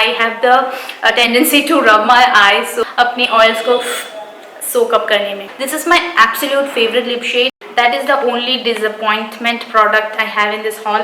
I have the tendency to rub my eyes, so अपने oils को soak up करने में. This is my absolute favorite lip shade. That is the only disappointment product I have in this haul.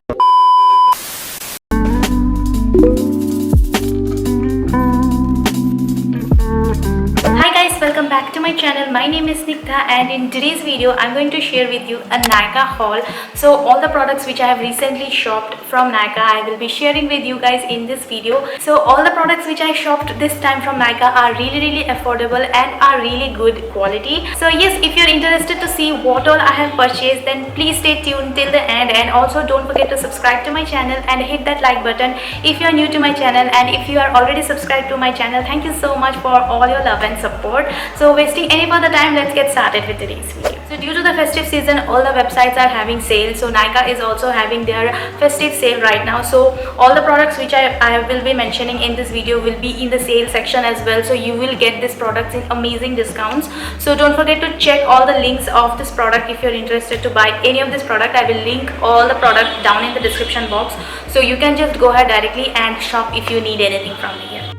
Welcome back to my channel. My name is Snigdha and in today's video I'm going to share with you a Nykaa haul. So all the products which I have recently shopped from Nykaa I will be sharing with you guys in this video. So all the products which I shopped this time from Nykaa are really affordable and are really good quality. So yes, if you're interested to see what all I have purchased, then please stay tuned till the end, and also don't forget to subscribe to my channel and hit that like button if you're new to my channel, and if you are already subscribed to my channel, thank you so much for all your love and support. So wasting any further time, let's get started with today's video. So due to the festive season, all the websites are having sale. So Nykaa is also having their festive sale right now. So all the products which I will be mentioning in this video will be in the sale section as well. So you will get these products in amazing discounts. So don't forget to check all the links of this product if you're interested to buy any of this product. I will link all the product down in the description box. So you can just go ahead directly and shop if you need anything from me here.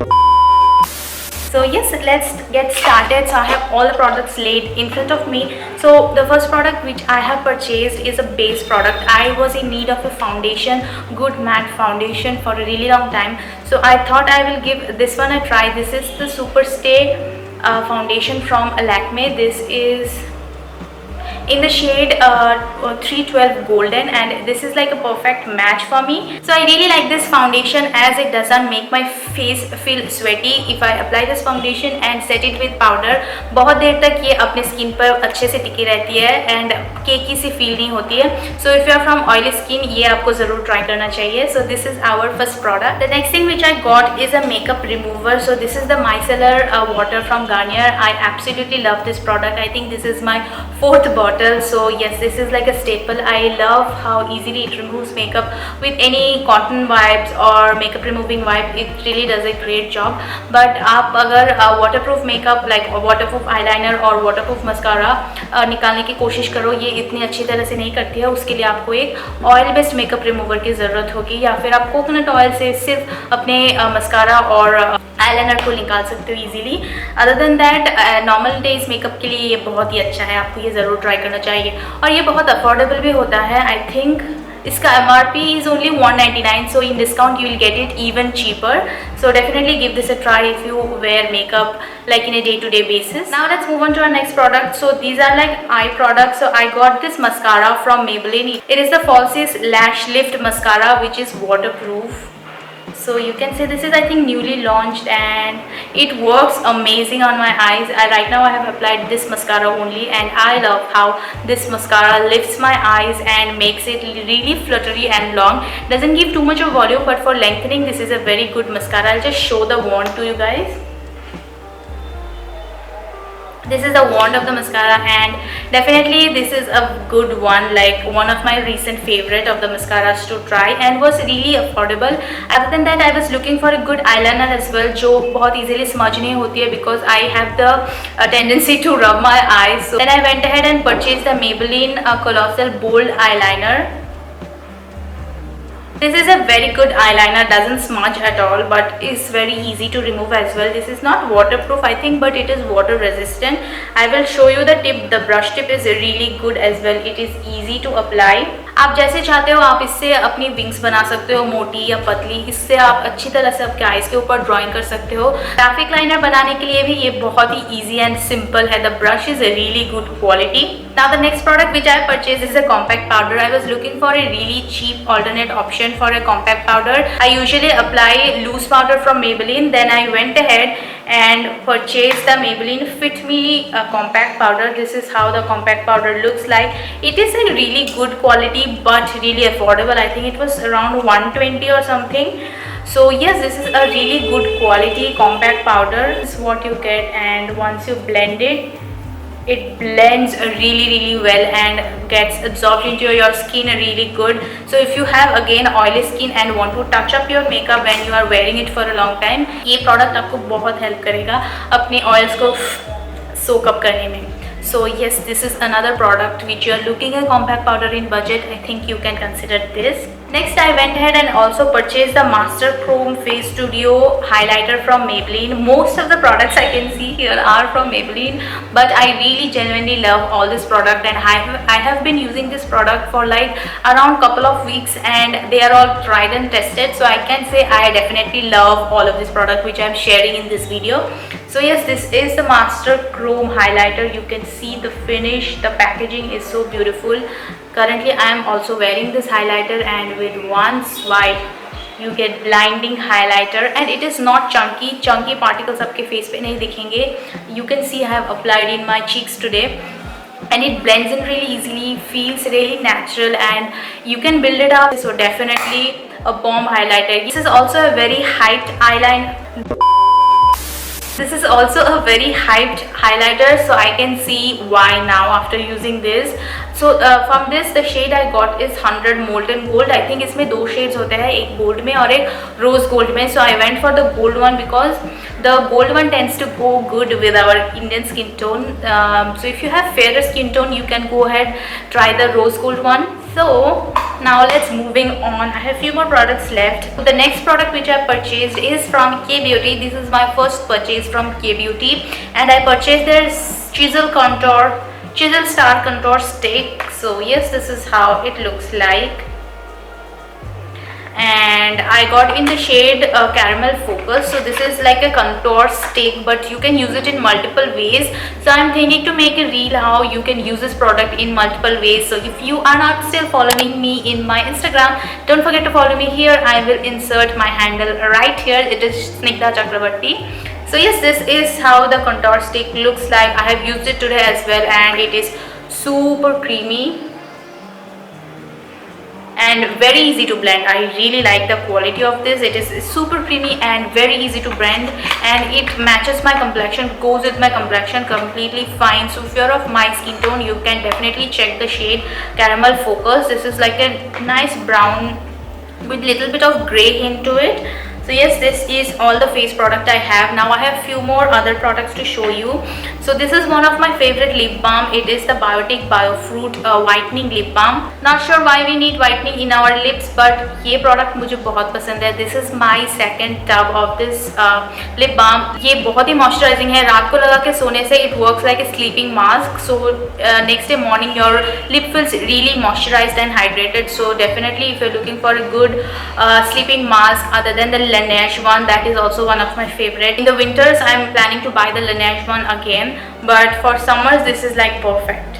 So yes, let's get started. So I have all the products laid in front of me. So the first product which I have purchased is a base product. I was in need of a foundation, good matte foundation for a really long time. So I thought I will give this one a try. This is the Superstay foundation from Lakme. This is in the shade 312 golden, and this is like a perfect match for me. So I really like this foundation as it doesn't make my face feel sweaty if I apply this foundation and set it with powder. बहुत देर तक ये अपने skin पर अच्छे से टिकी रहती है एंड केकी सी फील नहीं होती है. So if you are from oily skin, ये आपको ज़रूर ट्राई करना चाहिए. So this is our first product. The next thing which I got is a makeup remover. So this is the micellar water from Garnier. I absolutely love this product. I think this is my fourth bottle. So yes, this is like a staple. I love how easily it removes makeup with any cotton wipes or makeup removing wipe. It really does a great job. But आप अगर waterproof makeup like waterproof eyeliner और waterproof mascara निकालने की कोशिश करो, ये इतनी अच्छी तरह से नहीं करती है. उसके लिए आपको एक ऑयल बेस्ड मेकअप रिमूवर की ज़रूरत होगी, या फिर आप कोकोनट ऑयल से सिर्फ अपने मस्कारा और आईलाइनर को निकाल सकते हो easily. Other than that normal days makeup के लिए ये बहुत ही अच्छा है. आपको ये ज़रूर ट्राई करना चाहिए और ये बहुत अफोर्डेबल भी होता है. आई थिंक इसका MRP is only 199, so in discount you will get it even cheaper. So definitely give this a try if you wear makeup like in a day-to-day basis. Now let's move on to our next product. So these are like eye products. So I got this mascara from Maybelline. It is the Falsies Lash Lift Mascara, which is waterproof. So you can say this is, I think, newly launched and it works amazing on my eyes. Right now I have applied this mascara only, and I love how this mascara lifts my eyes and makes it really fluttery and long. Doesn't give too much of volume, but for lengthening this is a very good mascara. I'll just show the wand to you guys. This is the wand of the mascara, and definitely this is a good one, like one of my recent favorite of the mascaras to try, and was really affordable. Other than that, I was looking for a good eyeliner as well, जो बहुत easily smudge नहीं होती है, because I have the tendency to rub my eyes. So then I went ahead and purchased the Maybelline Colossal Bold Eyeliner. This is a very good eyeliner, doesn't smudge at all, but is very easy to remove as well. This is not waterproof, I think, but it is water resistant. I will show you the tip. The brush tip is really good as well. It is easy to apply. आप जैसे चाहते हो आप इससे अपनी wings बना सकते हो, मोटी या पतली. इससे आप अच्छी तरह से आपके आईज के ऊपर ड्राइंग कर सकते हो. ग्राफिक लाइनर बनाने के लिए भी ये बहुत ही इजी एंड सिंपल है. The brush is a really good quality. Now the next product which I purchased is a compact powder. I was looking for a really cheap alternate option for a compact powder. I usually apply loose powder from Maybelline. Then I went ahead and purchased the Maybelline Fit Me compact powder. This is how the compact powder looks like. It is a really good quality but really affordable. I think it was around 120 or something. So yes, this is a really good quality compact powder. This is what you get, and once you blend it, it blends really well and gets absorbed into your skin really good. So if you have again oily skin and want to touch up your makeup when you are wearing it for a long time, ये product आपको बहुत help करेगा अपने oils को soak up करने में. So yes, this is another product which you are looking at compact powder in budget. I think you can consider this. Next, I went ahead and also purchased the Master Chrome Face Studio highlighter from Maybelline. Most of the products I can see here are from Maybelline, but I really genuinely love all this product, and I have been using this product for like around couple of weeks, and they are all tried and tested. So I can say I definitely love all of this product which I am sharing in this video. So yes, this is the Master Chrome highlighter. You can see the finish, the packaging is so beautiful. Currently I am also wearing this highlighter, and with one swipe you get blinding highlighter, and it is not chunky particles आपके face पे नहीं दिखेंगे. You can see I have applied in my cheeks today, and it blends in really easily, feels really natural, and you can build it up. So definitely a bomb highlighter. This is also a very hyped eyeliner. This is also a very hyped highlighter, so I can see why now after using this. So from this the shade I got is 100 Molten Gold. I think इसमें दो shades होते हैं, एक gold में और एक rose gold में. So I went for the gold one because the gold one tends to go good with our Indian skin tone. So if you have fairer skin tone, you can go ahead try the rose gold one. So now let's moving on. I have few more products left. So the next product which I purchased is from Kay Beauty. This is my first purchase from Kay Beauty, and I purchased their Chisel Star Contour Stick. So yes, this is how it looks like, and I got in the shade Caramel Focus. So this is like a contour stick, but you can use it in multiple ways. So I'm thinking to make a reel how you can use this product in multiple ways. So if you are not still following me in my Instagram, don't forget to follow me here. I will insert my handle right here. It is Snigdha Chakrabarti. So yes, this is how the contour stick looks like. I have used it today as well, and it is super creamy and very easy to blend. I really like the quality of this. It is super creamy and very easy to blend, and it matches my complexion, goes with my complexion completely fine. So if you're of my skin tone, you can definitely check the shade Caramel Focus. This is like a nice brown with little bit of gray hint to it. So yes, this is all the face product I have. Now I have few more other products to show you. So this is one of my favorite lip balm. It is the Biotic Biofruit whitening lip balm. Not sure why we need whitening in our lips, but ये product मुझे बहुत पसंद है. This is my second tub of this lip balm. ये बहुत ही moisturizing है. रात को लगा के सोने से it works like a sleeping mask. So next day morning your lip feels really moisturized and hydrated. So definitely if you're looking for a good sleeping mask other than the Laneige one, that is also one of my favorite. In the winters I am planning to buy the Laneige one again, but for summers this is like perfect.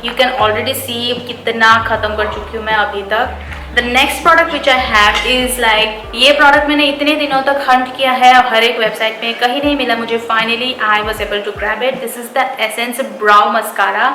You can already see कितना खत्म कर चुकी हूँ मैं अभी तक. The next product which I have is like, ये product मैंने इतने दिनों तक hunt किया है, हर एक वेबसाइट में कहीं नहीं मिला मुझे. Finally I was able to grab it. This is the Essence Brow Mascara.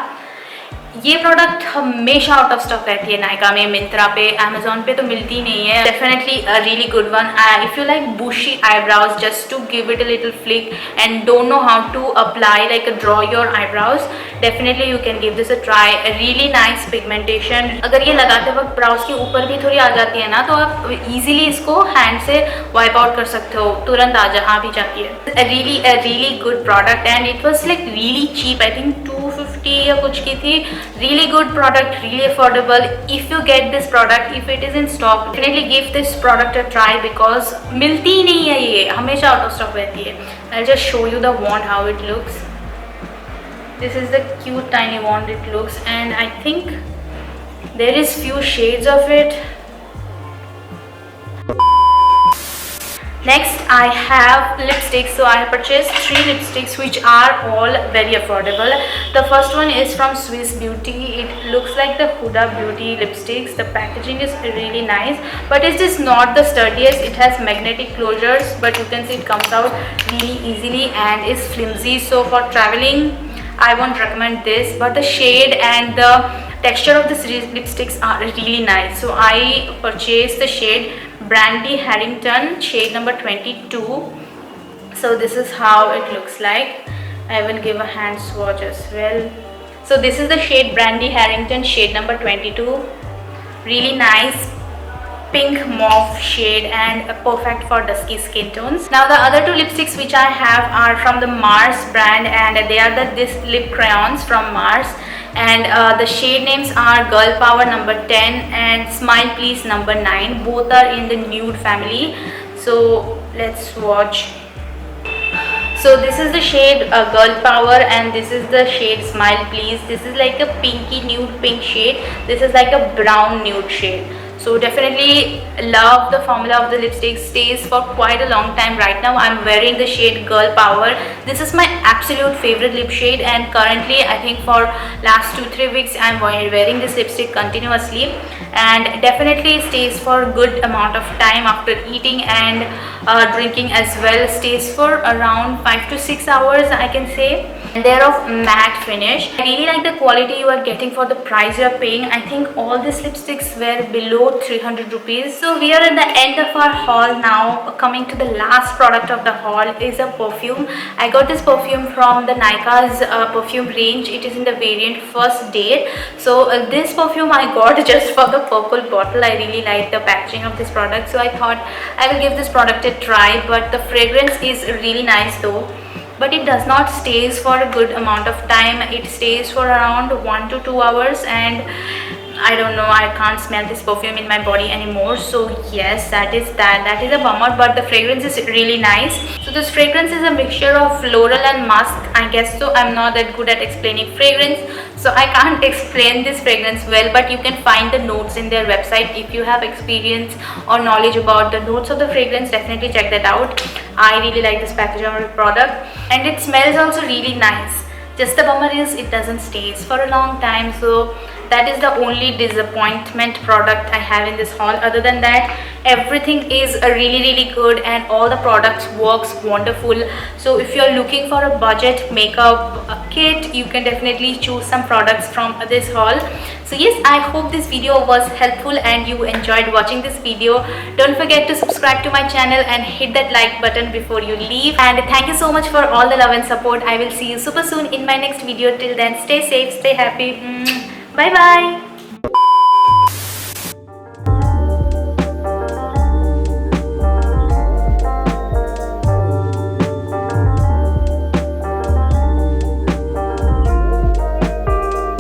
ये प्रोडक्ट हमेशा आउट ऑफ स्टॉक रहती है नायका में, मिंत्रा पे, अमेजोन पे तो मिलती नहीं है. Definitely a really good one. If you like bushy eyebrows, just to give it a little flick and don't know how to apply like draw your eyebrows, definitely you can give this a try. A really nice pigmentation. अगर ये लगाते वक्त browse के ऊपर भी थोड़ी आ जाती है ना, तो आप इजीली इसको हैंड से वाइप आउट कर सकते हो, तुरंत आ भी जाती है. a really good product, and it was like really cheap. I think 250 या कुछ की थी. Really good product, really affordable. If you get this product, if it is in stock, definitely give this product a try because मिलती ही नहीं है, ये हमेशा out of stock रहती है. I'll just show you the wand how it looks. This is the cute tiny wand it looks, and I think there is few shades of it. Next I have lipsticks. So I have purchased 3 lipsticks which are all very affordable. The first one is from Swiss Beauty. It looks like the Huda Beauty lipsticks. The packaging is really nice, but it is not the sturdiest. It has magnetic closures, but you can see it comes out really easily and is flimsy. So for traveling I won't recommend this, but the shade and the texture of these lipsticks are really nice. So I purchased the shade Brandy Harrington, shade number 22. So this is how it looks like. I will give a hand swatch as well. So this is the shade Brandy Harrington, shade number 22. Really nice pink mauve shade and perfect for dusky skin tones. Now the other two lipsticks which I have are from the Mars brand, and they are this lip crayons from Mars, and the shade names are Girl Power number 10 and Smile Please number 9. Both are in the nude family, so let's watch. So this is the shade Girl Power and this is the shade Smile Please. This is like a pinky nude pink shade. This is like a brown nude shade. So definitely love the formula of the lipstick. Stays for quite a long time. Right now I'm wearing the shade Girl Power. This is my absolute favorite lip shade, and currently I think for last 2-3 weeks I'm wearing this lipstick continuously, and definitely stays for a good amount of time after eating and drinking as well. Stays for around 5 to 6 hours, I can say. And they're of matte finish. I really like the quality you are getting for the price you are paying. I think all these lipsticks were below 300 rupees. So we are at the end of our haul now. Coming to the last product of the haul is a perfume. I got this perfume from the Nykaa's perfume range. It is in the variant First Date. So this perfume I got just for the purple bottle. I really like the packaging of this product, so I thought I will give this product a try. But the fragrance is really nice though. But it does not stays for a good amount of time. It stays for around 1 to 2 hours, and I don't know, I can't smell this perfume in my body anymore. So yes, that is a bummer, but the fragrance is really nice. So this fragrance is a mixture of floral and musk, I guess. So I'm not that good at explaining fragrance, so I can't explain this fragrance well, but you can find the notes in their website. If you have experience or knowledge about the notes of the fragrance, definitely check that out. I really like this packaging of the product, and it smells also really nice. Just the bummer is it doesn't stay for a long time, so that is the only disappointment product I have in this haul. Other than that, everything is really good, and all the products works wonderful. So if you're looking for a budget makeup kit, you can definitely choose some products from this haul. So yes, I hope this video was helpful and you enjoyed watching this video. Don't forget to subscribe to my channel and hit that like button before you leave. And thank you so much for all the love and support. I will see you super soon in my next video. Till then, stay safe, stay happy. Bye bye.